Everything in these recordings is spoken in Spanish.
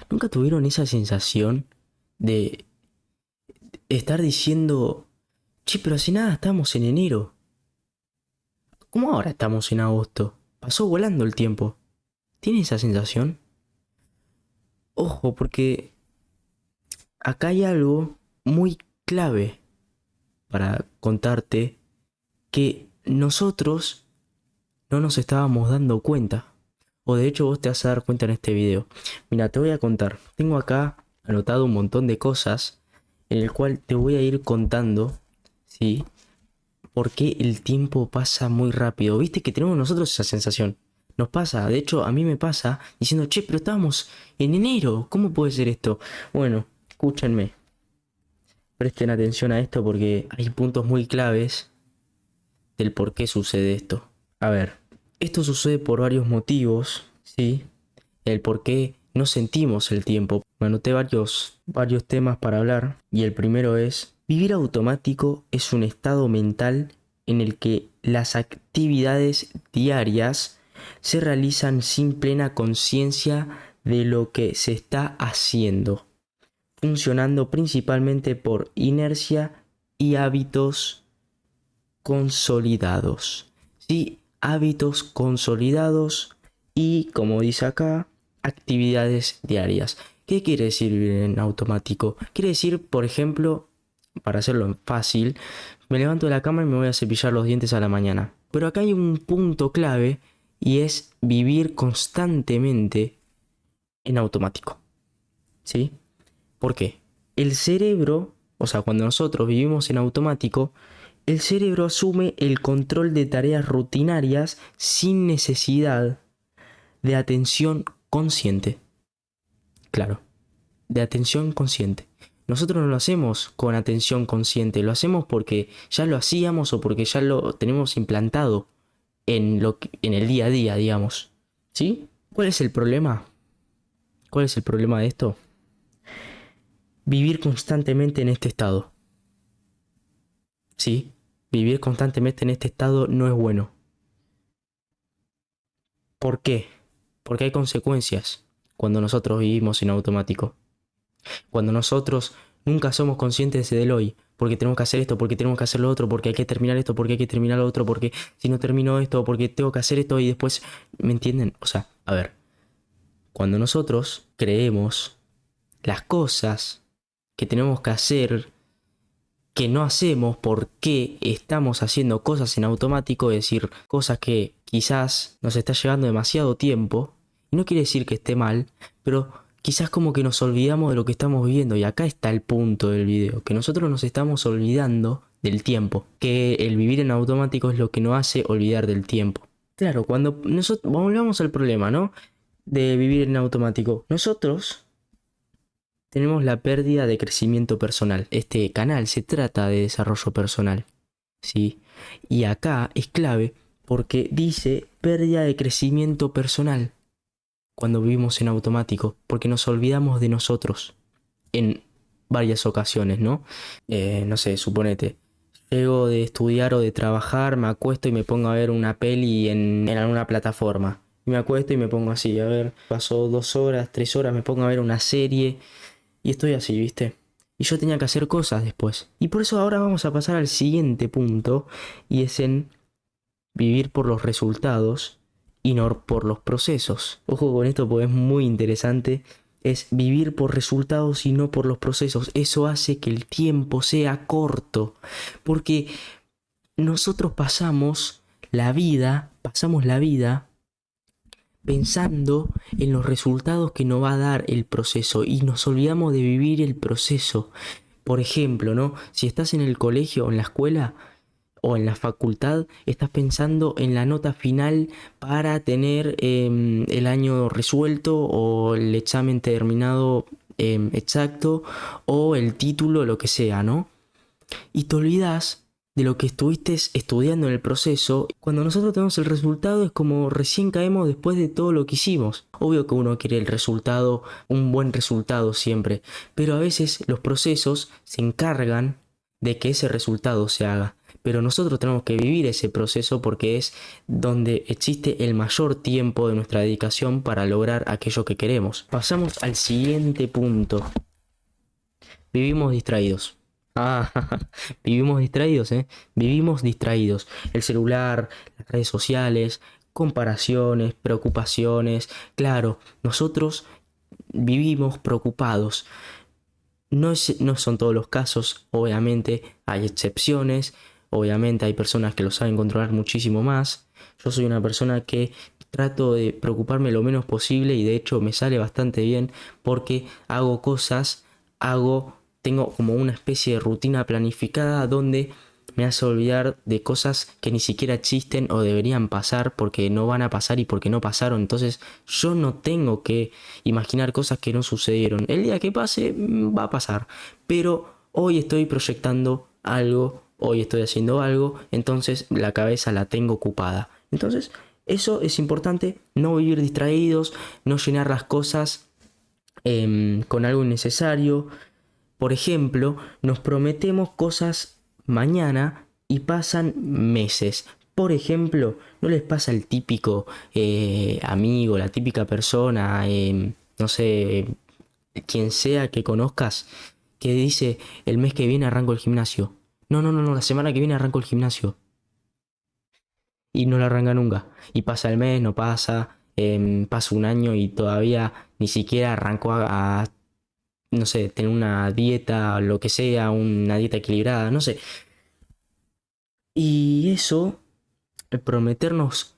¿Nunca tuvieron esa sensación de estar diciendo, che, pero si nada estamos en enero? ¿Cómo ahora estamos en agosto? Pasó volando el tiempo. ¿Tiene esa sensación? Ojo, porque acá hay algo muy clave para contarte que nosotros no nos estábamos dando cuenta. O de hecho vos te vas a dar cuenta en este video. Mira, te voy a contar. Tengo acá anotado un montón de cosas en el cual te voy a ir contando, ¿sí? Por qué el tiempo pasa muy rápido. Viste que tenemos nosotros esa sensación. Nos pasa, de hecho a mí me pasa diciendo, che, pero estábamos en enero. ¿Cómo puede ser esto? Bueno, escúchenme. Presten atención a esto porque hay puntos muy claves del por qué sucede esto. A ver, esto sucede por varios motivos, ¿sí? El por qué no sentimos el tiempo. Me anoté varios temas para hablar y el primero es, vivir automático es un estado mental en el que las actividades diarias se realizan sin plena conciencia de lo que se está haciendo, funcionando principalmente por inercia y hábitos consolidados. Sí, hábitos consolidados y, como dice acá, actividades diarias. ¿Qué quiere decir vivir en automático? Quiere decir, por ejemplo, para hacerlo fácil, me levanto de la cama y me voy a cepillar los dientes a la mañana. Pero acá hay un punto clave y es vivir constantemente en automático. ¿Sí? ¿Por qué? El cerebro, o sea, cuando nosotros vivimos en automático, el cerebro asume el control de tareas rutinarias sin necesidad de atención consciente. Claro, de atención consciente. Nosotros no lo hacemos con atención consciente, lo hacemos porque ya lo hacíamos o porque ya lo tenemos implantado en el día a día, digamos. ¿Sí? ¿Cuál es el problema? ¿Cuál es el problema de esto? Vivir constantemente en este estado. ¿Sí? Vivir constantemente en este estado no es bueno. ¿Por qué? Porque hay consecuencias cuando nosotros vivimos en automático. Cuando nosotros nunca somos conscientes del hoy, porque tenemos que hacer esto, porque tenemos que hacer lo otro, porque hay que terminar esto, porque hay que terminar lo otro, porque si no termino esto, porque tengo que hacer esto y después, ¿me entienden? O sea, a ver, cuando nosotros creemos las cosas que tenemos que hacer, que no hacemos porque estamos haciendo cosas en automático, es decir, cosas que quizás nos está llevando demasiado tiempo, y no quiere decir que esté mal, pero quizás como que nos olvidamos de lo que estamos viviendo, y acá está el punto del video, que nosotros nos estamos olvidando del tiempo, que el vivir en automático es lo que nos hace olvidar del tiempo. Claro, cuando nosotros, volvamos al problema, ¿no? De vivir en automático. Nosotros tenemos la pérdida de crecimiento personal. Este canal se trata de desarrollo personal, ¿sí? Y acá es clave porque dice pérdida de crecimiento personal cuando vivimos en automático, porque nos olvidamos de nosotros en varias ocasiones, ¿no? No sé, suponete, llego de estudiar o de trabajar, me acuesto y me pongo a ver una peli en alguna plataforma. Y me acuesto y me pongo así, a ver, pasó 2 horas, 3 horas, me pongo a ver una serie y estoy así, ¿viste? Y yo tenía que hacer cosas después. Y por eso ahora vamos a pasar al siguiente punto y es en vivir por los resultados y no por los procesos. Ojo con esto porque es muy interesante. Es vivir por resultados y no por los procesos. Eso hace que el tiempo sea corto. Porque nosotros pasamos la vida pensando en los resultados que nos va a dar el proceso y nos olvidamos de vivir el proceso. Por ejemplo, ¿no? Si estás en el colegio o en la escuela o en la facultad, estás pensando en la nota final para tener el año resuelto o el examen terminado exacto o el título, lo que sea, ¿no? Y te olvidas de lo que estuviste estudiando en el proceso. Cuando nosotros tenemos el resultado es como recién caemos después de todo lo que hicimos. Obvio que uno quiere el resultado, un buen resultado siempre, pero a veces los procesos se encargan de que ese resultado se haga. pero nosotros tenemos que vivir ese proceso porque es donde existe el mayor tiempo de nuestra dedicación para lograr aquello que queremos. Pasamos al siguiente punto. Vivimos distraídos. Ah, vivimos distraídos, ¿eh? Vivimos distraídos. El celular, las redes sociales, comparaciones, preocupaciones. Claro, nosotros vivimos preocupados. No son todos los casos, obviamente hay excepciones, obviamente hay personas que lo saben controlar muchísimo más. Yo soy una persona que trato de preocuparme lo menos posible y de hecho me sale bastante bien porque hago cosas, tengo como una especie de rutina planificada donde me hace olvidar de cosas que ni siquiera existen o deberían pasar porque no van a pasar y porque no pasaron. Entonces yo no tengo que imaginar cosas que no sucedieron. El día que pase va a pasar. Pero hoy estoy proyectando algo, hoy estoy haciendo algo, entonces la cabeza la tengo ocupada. Entonces eso es importante, no vivir distraídos, no llenar las cosas con algo innecesario. Por ejemplo, nos prometemos cosas mañana y pasan meses. Por ejemplo, ¿no les pasa el típico amigo, la típica persona, no sé, quien sea que conozcas, que dice el mes que viene arranco el gimnasio? No, no, no, no, la semana que viene arranco el gimnasio. Y no lo arranca nunca. Y pasa el mes, no pasa, pasa un año y todavía ni siquiera arrancó no sé, tener una dieta, lo que sea, una dieta equilibrada, no sé. Y eso, prometernos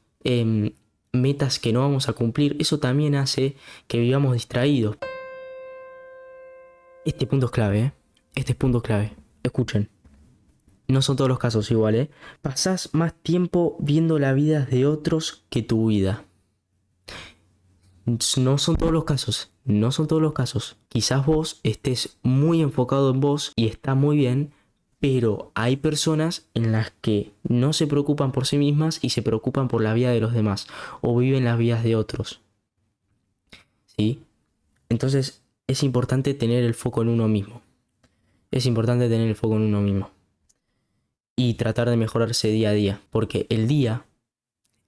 metas que no vamos a cumplir, eso también hace que vivamos distraídos. Este punto es clave, ¿eh? Este es punto clave. Escuchen. No son todos los casos igual, ¿eh? Pasás más tiempo viendo la vida de otros que tu vida. No son todos los casos, no son todos los casos. Quizás vos estés muy enfocado en vos y está muy bien, pero hay personas en las que no se preocupan por sí mismas y se preocupan por la vida de los demás o viven las vidas de otros. ¿Sí? Entonces es importante tener el foco en uno mismo. Es importante tener el foco en uno mismo. Y tratar de mejorarse día a día, porque el día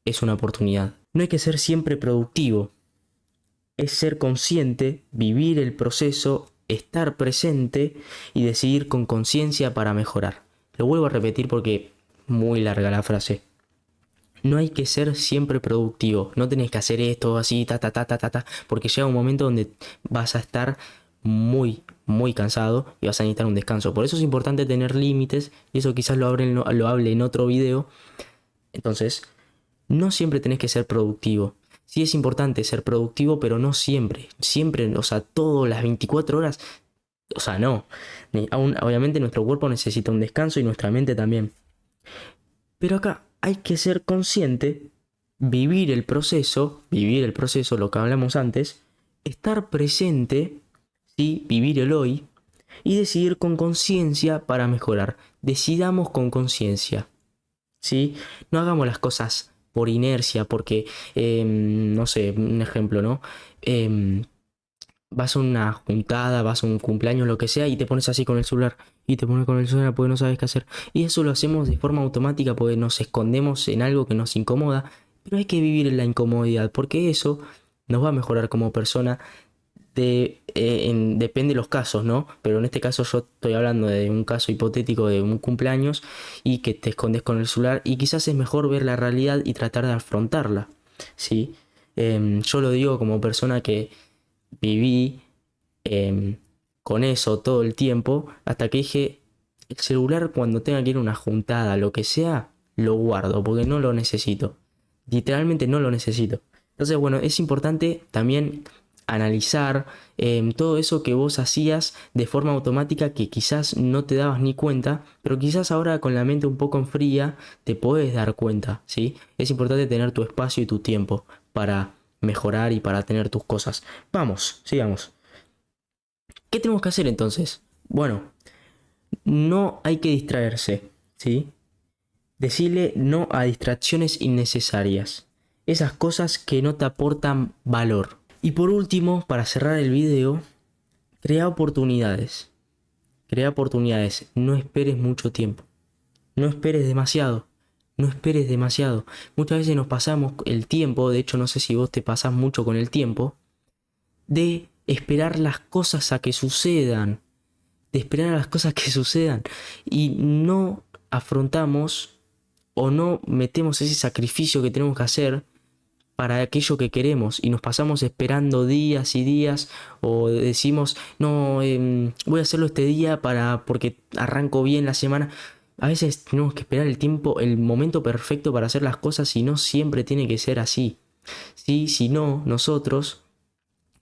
es una oportunidad. No hay que ser siempre productivo. Es ser consciente, vivir el proceso, estar presente y decidir con conciencia para mejorar. Lo vuelvo a repetir porque muy larga la frase. No hay que ser siempre productivo, no tenés que hacer esto así, porque llega un momento donde vas a estar muy cansado y vas a necesitar un descanso. Por eso es importante tener límites y eso quizás lo hable en otro video. Entonces, no siempre tenés que ser productivo. Sí es importante ser productivo, pero no siempre. Siempre, o sea, todas las 24 horas, o sea, no. Obviamente nuestro cuerpo necesita un descanso y nuestra mente también. Pero acá hay que ser consciente, vivir el proceso, lo que hablamos antes, estar presente, ¿sí? Vivir el hoy y decidir con conciencia para mejorar. Decidamos con conciencia, ¿sí? No hagamos las cosas por inercia, porque, no sé, un ejemplo, ¿no? Vas a una juntada, vas a un cumpleaños, lo que sea, y te pones así con el celular. Y te pones con el celular porque no sabes qué hacer. Y eso lo hacemos de forma automática porque nos escondemos en algo que nos incomoda. Pero hay que vivir en la incomodidad porque eso nos va a mejorar como persona. Depende de los casos, ¿no? Pero en este caso yo estoy hablando de un caso hipotético de un cumpleaños y que te escondes con el celular y quizás es mejor ver la realidad y tratar de afrontarla, ¿sí? Yo lo digo como persona que viví con eso todo el tiempo hasta que dije, el celular cuando tenga que ir a una juntada, lo que sea, lo guardo porque no lo necesito. Literalmente no lo necesito. Entonces, bueno, es importante también analizar todo eso que vos hacías de forma automática que quizás no te dabas ni cuenta, pero quizás ahora con la mente un poco en fría te podés dar cuenta, ¿sí? Es importante tener tu espacio y tu tiempo para mejorar y para tener tus cosas. Vamos, sigamos. ¿Qué tenemos que hacer entonces? Bueno, no hay que distraerse, ¿sí? Decirle no a distracciones innecesarias. Esas cosas que no te aportan valor. Y por último, para cerrar el video, crea oportunidades. Crea oportunidades. No esperes mucho tiempo. No esperes demasiado. No esperes demasiado. Muchas veces nos pasamos el tiempo, de hecho no sé si vos te pasás mucho con el tiempo, de esperar las cosas a que sucedan. De esperar a las cosas que sucedan. Y no afrontamos o no metemos ese sacrificio que tenemos que hacer para aquello que queremos y nos pasamos esperando días y días o decimos, no, voy a hacerlo este día porque arranco bien la semana. A veces tenemos que esperar el tiempo, el momento perfecto para hacer las cosas y no siempre tiene que ser así. ¿Sí? Si no, nosotros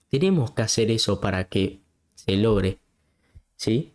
tenemos que hacer eso para que se logre. ¿Sí?